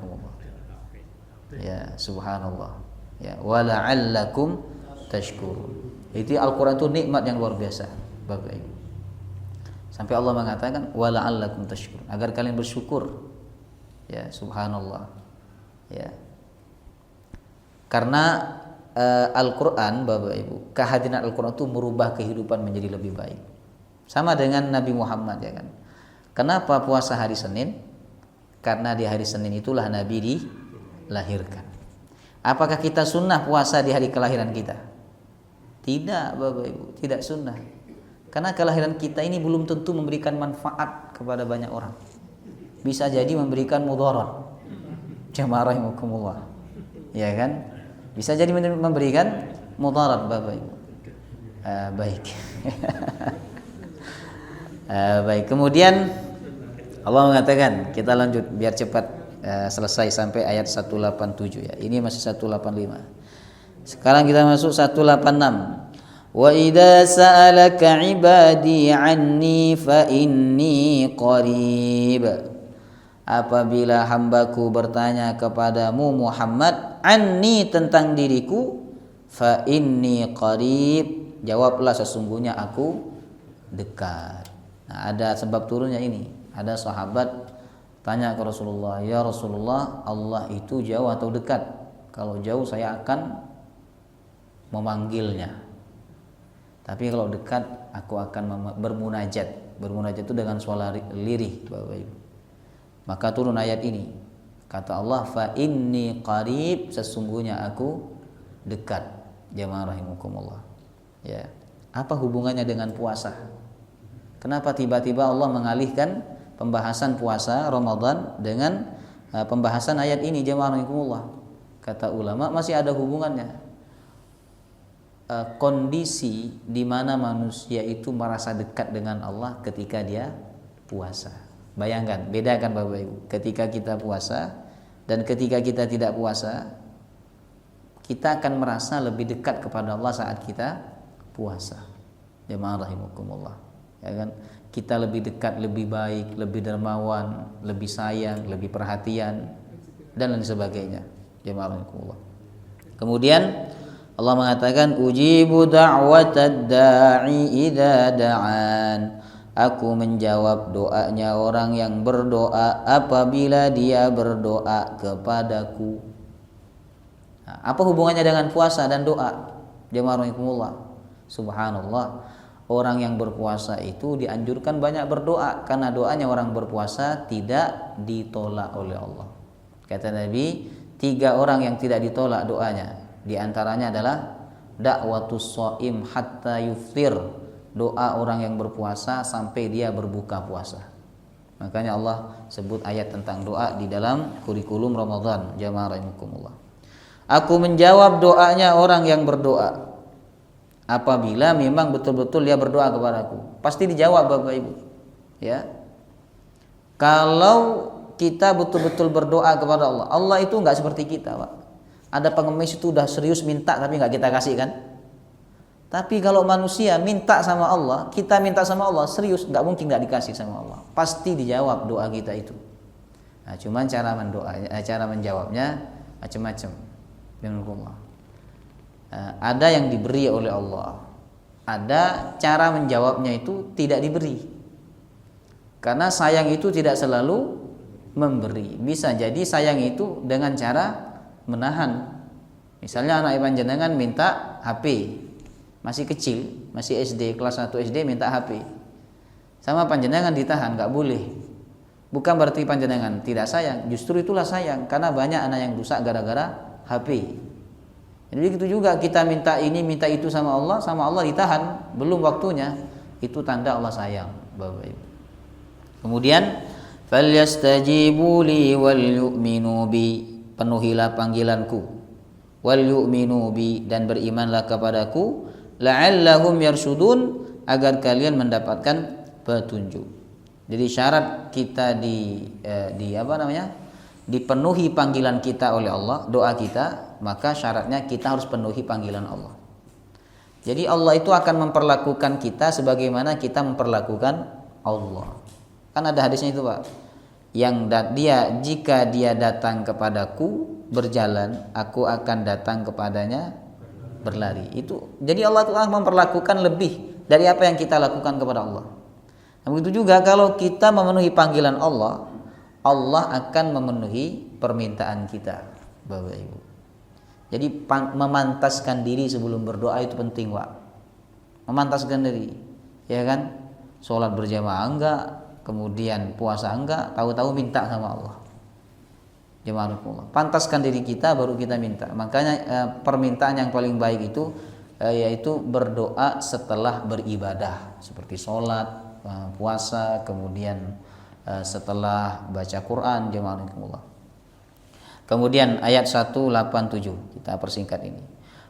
Ya, subhanallah. Ya, wala'allakum tashkurun. Itu Al-Quran itu nikmat yang luar biasa, Bapak Ibu. Sampai Allah mengatakan wala'allakum tashkurun, agar kalian bersyukur. Ya, subhanallah. Ya. Karena Al-Quran, Bapak Ibu, kehadiran Al-Quran itu merubah kehidupan menjadi lebih baik. Sama dengan Nabi Muhammad, ya kan. Kenapa puasa hari Senin? Karena di hari Senin itulah Nabi dilahirkan. Apakah kita sunnah puasa di hari kelahiran kita? Tidak, Bapak Ibu, tidak sunnah. Karena kelahiran kita ini belum tentu memberikan manfaat kepada banyak orang. Bisa jadi memberikan mudarat. Jamaah rahimakumullah. Ya kan? Bisa jadi memberikan mudarat, Bapak Ibu. Baik. Baik. Kemudian Allah mengatakan, kita lanjut biar cepat selesai sampai ayat 187 ya. Ini masih 185. Sekarang kita masuk 186. Wa idza sa'alaka 'ibadi 'anni fa inni qarib. Apabila hambaku bertanya kepadamu Muhammad, anni tentang diriku, fa inni qarib, jawablah sesungguhnya aku dekat. Nah, ada sebab turunnya ini. Ada sahabat tanya ke Rasulullah, ya Rasulullah, Allah itu jauh atau dekat? Kalau jauh saya akan memanggilnya, tapi kalau dekat aku akan bermunajat. Bermunajat itu dengan suara lirih, Bapak Ibu. Maka turun ayat ini. Kata Allah, fa inni qarib, sesungguhnya aku dekat. Jamaah rahimakumullah. Ya. Apa hubungannya dengan puasa? Kenapa tiba-tiba Allah mengalihkan pembahasan puasa Ramadan dengan pembahasan ayat ini, jamaah rahimakumullah? Kata ulama, masih ada hubungannya. Kondisi di mana manusia itu merasa dekat dengan Allah ketika dia puasa. Bayangkan, bedakan Bapak Ibu, ketika kita puasa dan ketika kita tidak puasa, kita akan merasa lebih dekat kepada Allah saat kita puasa. Jemaah rahimakumullah. Ya kan? Kita lebih dekat, lebih baik, lebih dermawan, lebih sayang, lebih perhatian dan lain sebagainya. Jemaah rahimakumullah. Kemudian Allah mengatakan, ujibu da'watad da'i idza da'an. Aku menjawab doanya orang yang berdoa apabila dia berdoa kepadaku. Nah, apa hubungannya dengan puasa dan doa? Jemaah rahimakumullah. Subhanallah. Orang yang berpuasa itu dianjurkan banyak berdoa, karena doanya orang berpuasa tidak ditolak oleh Allah. Kata Nabi, 3 orang yang tidak ditolak doanya, di antaranya adalah da'watus shaim hatta yuftir, doa orang yang berpuasa sampai dia berbuka puasa. Makanya Allah sebut ayat tentang doa di dalam kurikulum Ramadan. Jamaah rahimakumullah. Aku menjawab doanya orang yang berdoa apabila memang betul-betul dia berdoa kepadaku. Pasti dijawab, Bapak Ibu. Ya. Kalau kita betul-betul berdoa kepada Allah, Allah itu enggak seperti kita, Pak. Ada pengemis itu udah serius minta tapi enggak kita kasih kan? Tapi kalau manusia minta sama Allah, kita minta sama Allah serius, nggak mungkin nggak dikasih sama Allah. Pasti dijawab doa kita itu. Nah, cuman cara menjawabnya macam-macam. Bismillah. Ada yang diberi oleh Allah, ada cara menjawabnya itu tidak diberi. Karena sayang itu tidak selalu memberi. Bisa jadi sayang itu dengan cara menahan. Misalnya anak panjenengan minta HP. Masih kecil, masih SD, kelas 1 SD minta HP. Sama panjenengan ditahan, enggak boleh. Bukan berarti panjenengan tidak sayang, justru itulah sayang, karena banyak anak yang rusak gara-gara HP. Jadi begitu juga kita minta ini, minta itu sama Allah ditahan, belum waktunya. Itu tanda Allah sayang, Bapak Ibu. Kemudian falyastajibu li wal yu'minu bi, penuhilah panggilanku. Wal yu'minu bi, dan berimanlah kepadaku. La'allahum yarsudun, agar kalian mendapatkan petunjuk. Jadi syarat kita dipenuhi panggilan kita oleh Allah, doa kita, maka syaratnya kita harus penuhi panggilan Allah. Jadi Allah itu akan memperlakukan kita sebagaimana kita memperlakukan Allah. Kan ada hadisnya itu, Pak. Jika dia datang kepadaku berjalan, aku akan datang kepadanya berlari. Itu jadi Allah akan memperlakukan lebih dari apa yang kita lakukan kepada Allah. Nah, begitu juga kalau kita memenuhi panggilan Allah, Allah akan memenuhi permintaan kita, Bapak Ibu. Jadi memantaskan diri sebelum berdoa itu penting, Pak. Memantaskan diri, ya kan? Sholat berjamaah enggak, kemudian puasa enggak, tahu-tahu minta sama Allah. Jemaah Allah. Pantaskan diri kita baru kita minta. Makanya permintaan yang paling baik itu yaitu berdoa setelah beribadah, seperti sholat, puasa, kemudian setelah baca Quran, jemaah Allah. Kemudian ayat 187 kita persingkat ini.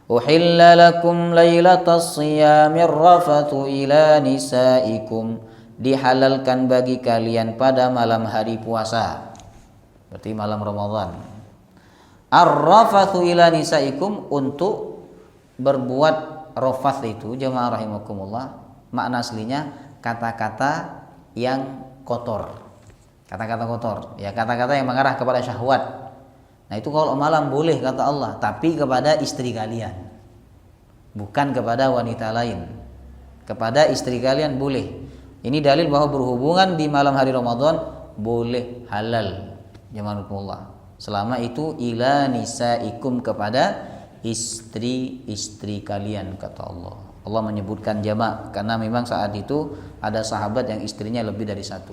Uhilla lakum lailatas siyamir rafathu ila nisaikum, dihalalkan bagi kalian pada malam hari puasa, berarti malam Ramadan. Ar-rafathu ila nisaikum, untuk berbuat rafath itu jemaah rahimakumullah, makna aslinya kata-kata yang kotor. Kata-kata kotor, ya kata-kata yang mengarah kepada syahwat. Nah itu kalau malam boleh kata Allah, tapi kepada istri kalian, bukan kepada wanita lain. Kepada istri kalian boleh. Ini dalil bahwa berhubungan di malam hari Ramadan boleh, halal. Jazakumullah. Selama itu ila nisaikum, kepada istri-istri kalian kata Allah. Allah menyebutkan jamak karena memang saat itu ada sahabat yang istrinya lebih dari satu.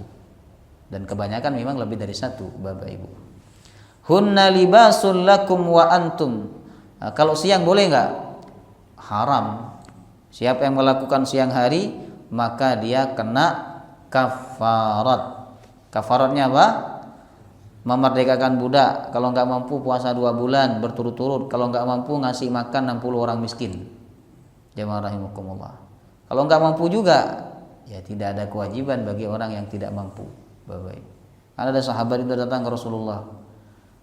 Dan kebanyakan memang lebih dari satu, Bapak Ibu. Hunna libasul lakum wa antum. Nah, kalau siang boleh enggak? Haram. Siapa yang melakukan siang hari maka dia kena kafarat. Kafaratnya apa? Memerdekakan budak. Kalau enggak mampu puasa 2 bulan berturut-turut. Kalau enggak mampu ngasih makan 60 orang miskin. Jemaah rahimakumullah. Kalau enggak mampu juga, ya tidak ada kewajiban bagi orang yang tidak mampu, Bapak Ibu. Ada sahabat itu datang ke Rasulullah.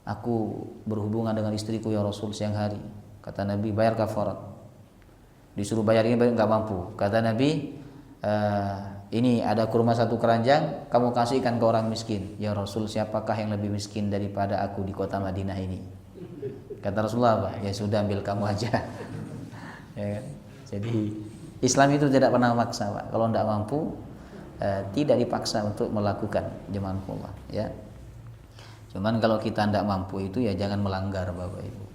Aku berhubungan dengan istriku ya Rasul siang hari. Kata Nabi, bayar kafarat. Disuruh bayar ini enggak mampu. Kata Nabi, ini ada kurma 1 keranjang, kamu kasihkan ke orang miskin. Ya Rasul, siapakah yang lebih miskin daripada aku di kota Madinah ini? Kata Rasulullah apa? Ya sudah, ambil kamu aja. Ya, jadi Islam itu tidak pernah memaksa, Pak. Kalau tidak mampu, tidak dipaksa untuk melakukan, jemaah Allah, ya. Cuman kalau kita tidak mampu itu ya jangan melanggar, Bapak Ibu.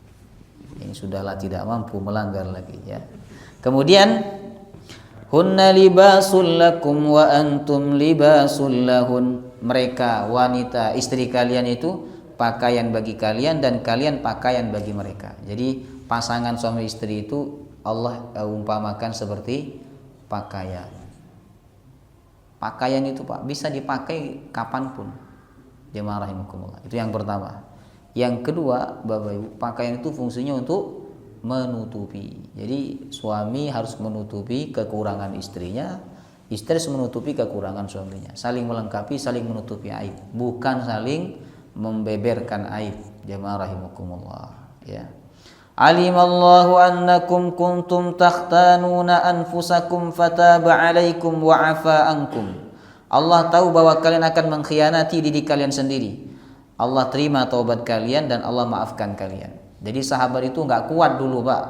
Ini sudahlah tidak mampu, melanggar lagi, ya. Kemudian hunna libasul lakum wa antum libasul lahun. Mereka wanita istri kalian itu pakaian bagi kalian dan kalian pakaian bagi mereka. Jadi pasangan suami istri itu Allah umpamakan seperti pakaian. Pakaian itu, Pak, bisa dipakai kapanpun. Jemaah rahimakumullah. Itu yang pertama. Yang kedua, Bapak Ibu, pakaian itu fungsinya untuk menutupi. Jadi suami harus menutupi kekurangan istrinya, istri harus menutupi kekurangan suaminya. Saling melengkapi, saling menutupi aib, bukan saling membeberkan aib. Jemaah rahimakumullah, ya. Alimallahu annakum kuntum takhtanuna anfusakum fataba alaikum wa afa ankum. Allah tahu bahwa kalian akan mengkhianati diri kalian sendiri. Allah terima taubat kalian dan Allah maafkan kalian. Jadi sahabat itu enggak kuat dulu, Pak.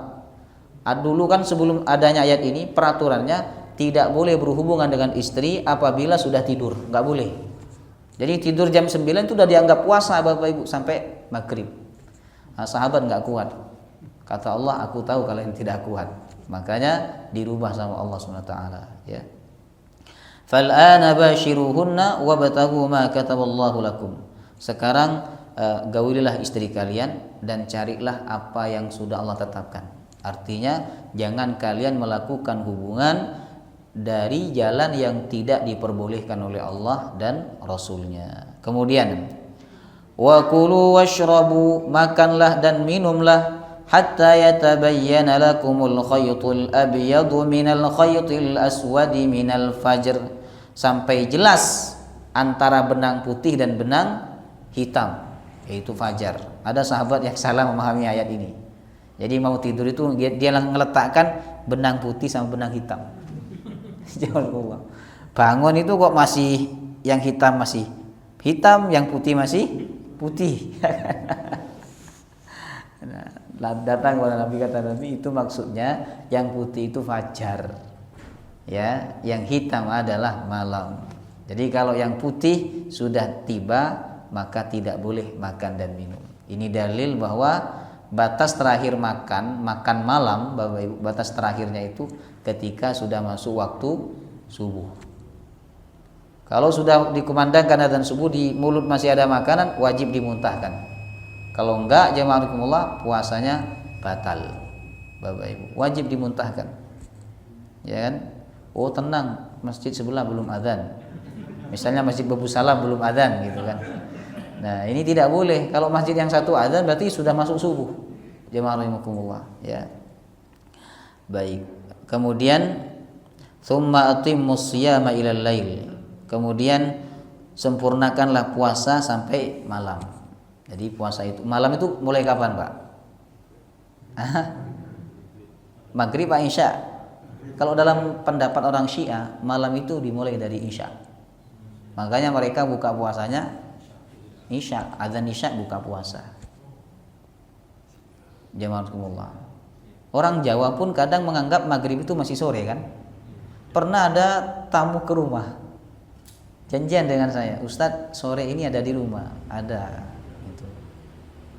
Dulu kan sebelum adanya ayat ini peraturannya tidak boleh berhubungan dengan istri apabila sudah tidur, enggak boleh. Jadi tidur jam 9 itu sudah dianggap puasa, Bapak Ibu, sampai maghrib. Nah, sahabat enggak kuat. Kata Allah, aku tahu kalian tidak kuat. Makanya dirubah sama Allah SWT, ya. Fal'ana bashiruhunna wabtaghu ma kataballahu lakum. Sekarang gaulilah istri kalian dan carilah apa yang sudah Allah tetapkan. Artinya jangan kalian melakukan hubungan dari jalan yang tidak diperbolehkan oleh Allah dan Rasulnya. Kemudian wa kulu washrabu, makanlah dan minumlah hatta yatabayyana lakumul khaytul abyadu minal khaytil aswadi minal fajr, sampai jelas antara benang putih dan benang hitam. yaitu fajar. Ada sahabat yang salah memahami ayat ini. Jadi mau tidur itu dia ngeletakkan benang putih sama benang hitam. Bangun itu kok masih yang hitam masih hitam, yang putih masih putih. Nah, datang kepada Nabi, kata Nabi itu maksudnya yang putih itu fajar. Ya, yang hitam adalah malam. Jadi kalau yang putih sudah tiba, maka tidak boleh makan dan minum. Ini dalil bahwa batas terakhir makan malam, Bapak Ibu, batas terakhirnya itu ketika sudah masuk waktu subuh. Kalau sudah dikumandangkan adzan subuh, di mulut masih ada makanan, wajib dimuntahkan. Kalau enggak, jamaah puasanya batal. Bapak Ibu, wajib dimuntahkan. Ya kan? Oh tenang, masjid sebelah belum adzan. Misalnya Masjid Babu Salam belum adzan gitu kan. Nah, ini tidak boleh. Kalau masjid yang satu adzan berarti sudah masuk subuh. Jemaah rahimakumullah, ya. Baik. Kemudian tsumma atimmus shiyama ilal lail. Kemudian sempurnakanlah puasa sampai malam. Jadi puasa itu malam itu mulai kapan, Pak? Maghrib Pak, Isya. Kalau dalam pendapat orang Syiah, malam itu dimulai dari Isya. Makanya mereka buka puasanya Isya, azan Isya buka puasa. Jamaahkumullah. Orang Jawa pun kadang menganggap maghrib itu masih sore kan. Pernah ada tamu ke rumah, janjian dengan saya, Ustadz sore ini ada di rumah. Ada gitu.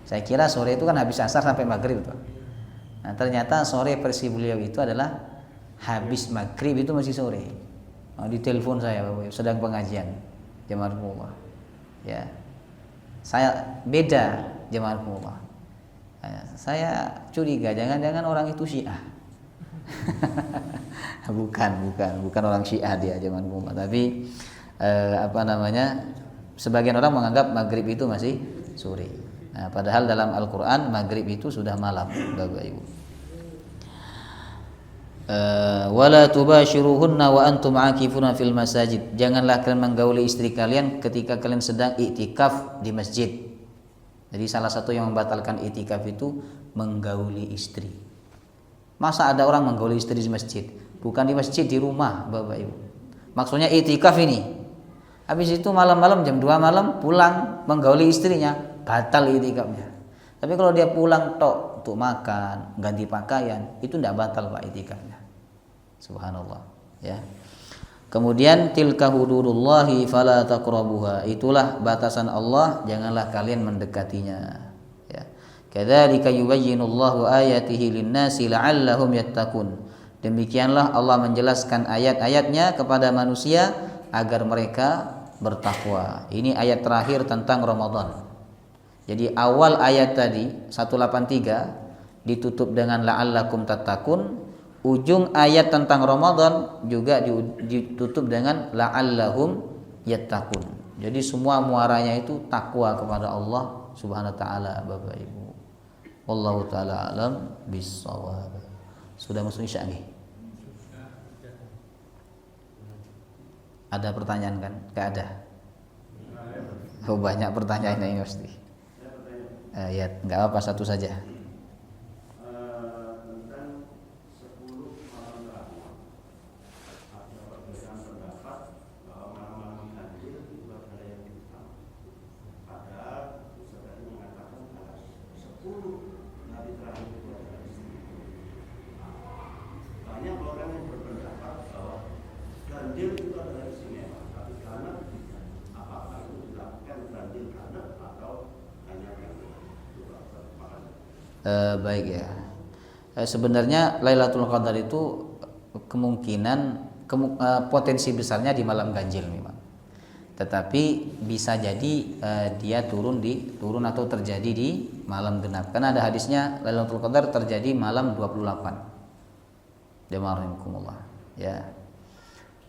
Saya kira sore itu kan habis asar sampai maghrib tuh. Nah ternyata sore versi beliau itu adalah habis maghrib itu masih sore. Di telepon saya, Bapak, sedang pengajian. Jamaahkumullah. Ya. Saya beda, jamaahkumullah. Saya curiga jangan-jangan orang itu Syiah. bukan orang Syiah dia, jamaahkumullah. Tapi sebagian orang menganggap maghrib itu masih sore. Nah, padahal dalam Al-Qur'an maghrib itu sudah malam, Bapak Ibu. Wala tubashiruhunna wa antum aakifuna fil masajid. Janganlah kalian menggauli istri kalian ketika kalian sedang iktikaf di masjid. Jadi salah satu yang membatalkan iktikaf itu menggauli istri. Masa ada orang menggauli istri di masjid? Bukan di masjid, di rumah, Bapak Ibu. Maksudnya iktikaf ini. Habis itu malam-malam jam 2 malam pulang menggauli istrinya, batal iktikafnya. Tapi kalau dia pulang tok untuk makan, ganti pakaian, itu tidak batal Pak iktikafnya. Subhanallah, ya. Kemudian tilka hududullahi fala taqrabuha. Itulah batasan Allah, janganlah kalian mendekatinya. Ya. Kadzalika yubayyinullahu ayatihi lin-nasi la'allahum yattaqun. Demikianlah Allah menjelaskan ayat-ayatnya kepada manusia agar mereka bertakwa. Ini ayat terakhir tentang Ramadan. Jadi awal ayat tadi 183 ditutup dengan la'allakum tattaqun. Ujung ayat tentang Ramadan juga ditutup dengan la'allahum yattaqun. Jadi semua muaranya itu takwa kepada Allah Subhanahu wa taala, Bapak Ibu. Wallahu taala alam bissawab. Sudah masuk Isya nih? Ada pertanyaan kan? Enggak ada. Oh, banyak pertanyaan ini pasti. Ya, enggak apa, satu saja. Baik ya. Sebenarnya Lailatul Qadar itu kemungkinan potensi besarnya di malam ganjil memang. Tetapi bisa jadi dia turun atau terjadi di malam genap. Karena ada hadisnya Lailatul Qadar terjadi malam 28. Jamaahumullah, ya.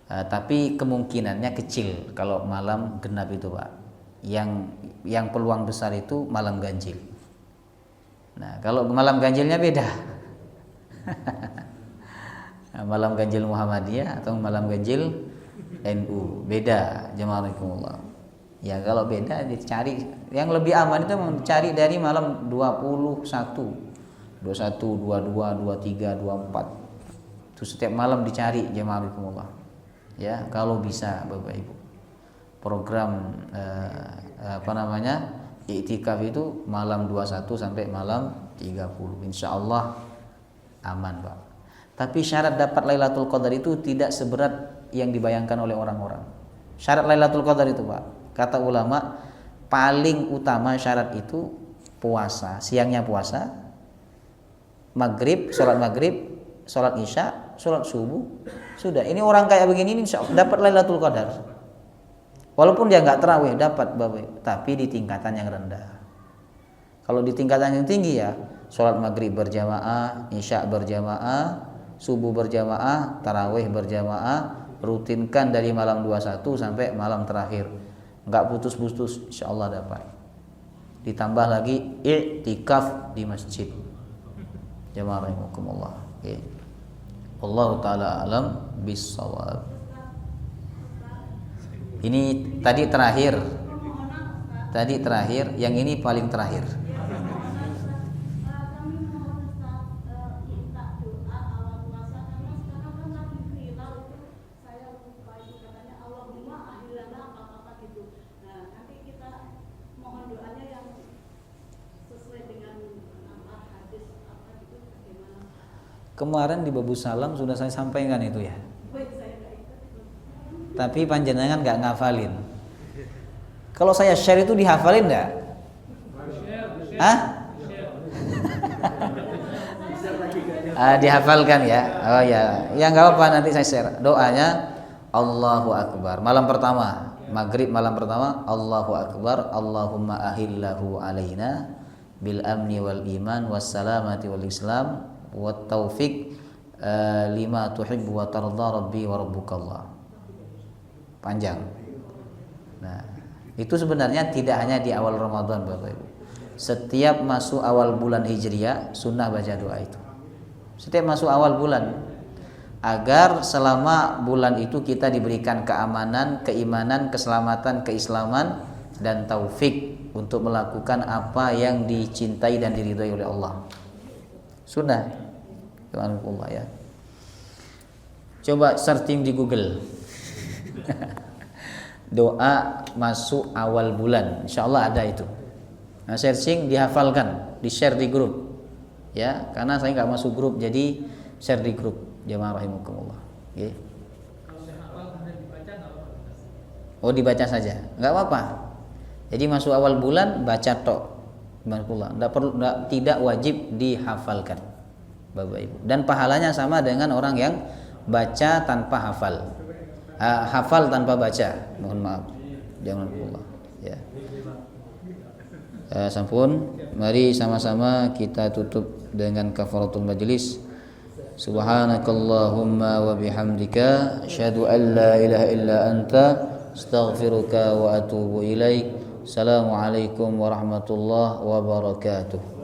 Tapi kemungkinannya kecil kalau malam genap itu, Pak. Yang peluang besar itu malam ganjil. Nah, kalau malam ganjilnya beda. Malam ganjil Muhammadiyah atau malam ganjil NU beda, jamaahumullah. Ya kalau beda dicari. Yang lebih aman itu mencari dari malam 21, 21, 22, 23, 24. Itu setiap malam dicari jemaah. Ya, kalau bisa Bapak Ibu. Program iktikaf itu malam 21 sampai malam 30. Insyaallah aman, Pak. Tapi syarat dapat Lailatul Qadar itu tidak seberat yang dibayangkan oleh orang-orang. Syarat Lailatul Qadar itu, Pak, kata ulama, paling utama syarat itu puasa, siangnya puasa, sholat maghrib, sholat isya, sholat subuh. Sudah, ini orang kayak begini ini insya Allah dapat Lailatul Qadar. Walaupun dia nggak tarawih dapat, Bapak, tapi di tingkatan yang rendah. Kalau di tingkatan yang tinggi ya, sholat maghrib berjamaah, isya berjamaah, subuh berjamaah, tarawih berjamaah, rutinkan dari malam 21 sampai malam terakhir. Nggak putus-putus, insya Allah dapat. Ditambah lagi i'tikaf di masjid. Jamaah rahimakumullah. Wallahu taala alam bis-shawab. Ini tadi terakhir, yang ini paling terakhir. Kemarin di Babu Salam sudah saya sampaikan itu ya. Tapi panjenengan nggak ngafalin. Kalau saya share itu dihafalin nggak? Dihafalkan ya. Oh ya, ya nggak apa-apa, nanti saya share. Doanya Allahu Akbar. Malam pertama, maghrib malam pertama, Allahu Akbar. Allahumma ahillahu alaina bil amni wal iman was salamati wal islam wat taufiq lima tuhibbu wa tarda rabbi wa rabbukallah. Panjang. Nah, itu sebenarnya tidak hanya di awal Ramadan, Bapak Ibu. Setiap masuk awal bulan Hijriah sunnah baca doa itu. Setiap masuk awal bulan, agar selama bulan itu kita diberikan keamanan, keimanan, keselamatan, keislaman dan taufik untuk melakukan apa yang dicintai dan diridhai oleh Allah. Sunnah. Subhanallah ya. Coba searching di Google. Doa masuk awal bulan, insya Allah ada itu. Nah, searching, dihafalkan, di share di grup, ya. Karena saya nggak masuk grup, jadi share di grup. Jamaah rahimakumullah. Okay. Oh, dibaca saja, nggak apa-apa. Jadi masuk awal bulan baca tok, tidak wajib dihafalkan, Bapak Ibu. Dan pahalanya sama dengan orang yang baca tanpa hafal. Hafal tanpa baca, mohon maaf, jangan lupa ya. Sampun, mari sama-sama kita tutup dengan kafaratul majlis. Subhanakallahumma wa bihamdika asyhadu an la ilaha illa anta astaghfiruka wa atubu ilaik. Assalamualaikum warahmatullahi wabarakatuh.